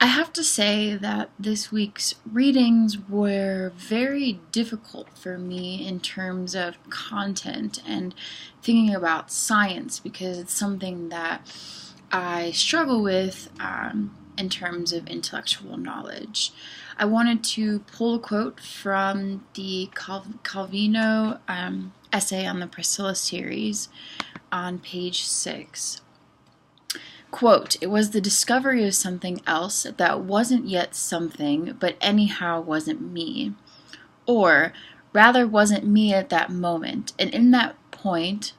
I have to say that this week's readings were very difficult for me in terms of content and thinking about science because it's something that I struggle with in terms of intellectual knowledge. I wanted to pull a quote from the Calvino essay on the Priscilla series on page 6. Quote, "It was the discovery of something else that wasn't yet something, but anyhow wasn't me. Or, rather wasn't me at that moment, and in that point,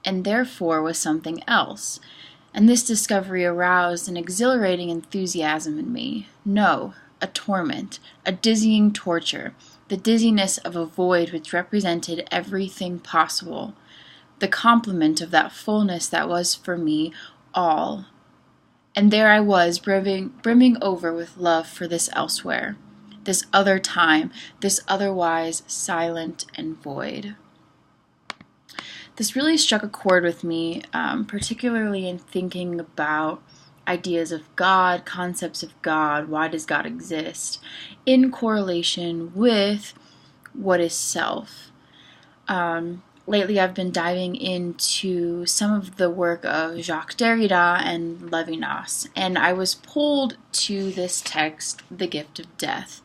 and therefore was something else. And this discovery aroused an exhilarating enthusiasm in me. No, a torment, a dizzying torture, the dizziness of a void which represented everything possible, the complement of that fullness that was for me all. And there I was, brimming over with love for this elsewhere, this other time, this otherwise silent and void." This really struck a chord with me, particularly in thinking about ideas of God, concepts of God, why does God exist, in correlation with what is self. Lately I've been diving into some of the work of Jacques Derrida and Levinas, and I was pulled to this text, The Gift of Death,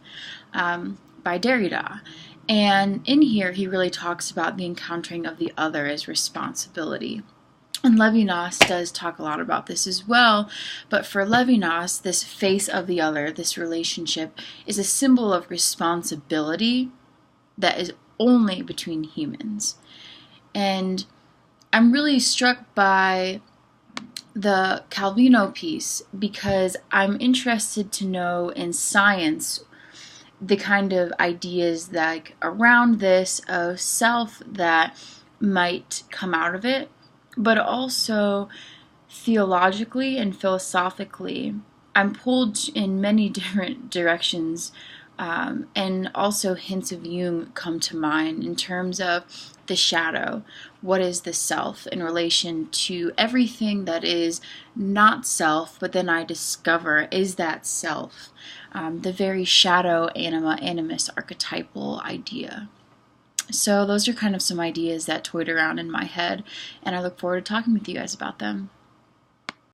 by Derrida. And in here he really talks about the encountering of the other as responsibility. And Levinas does talk a lot about this as well, but for Levinas, this face of the other, this relationship, is a symbol of responsibility that is only between humans. And I'm really struck by the Calvino piece because I'm interested to know in science the kind of ideas like around this of self that might come out of it, but also theologically and philosophically. I'm pulled in many different directions, and also hints of Jung come to mind in terms of the shadow. What is the self in relation to everything that is not self, but then I discover is that self, the very shadow anima animus archetypal idea. So those are kind of some ideas that toyed around in my head, and I look forward to talking with you guys about them.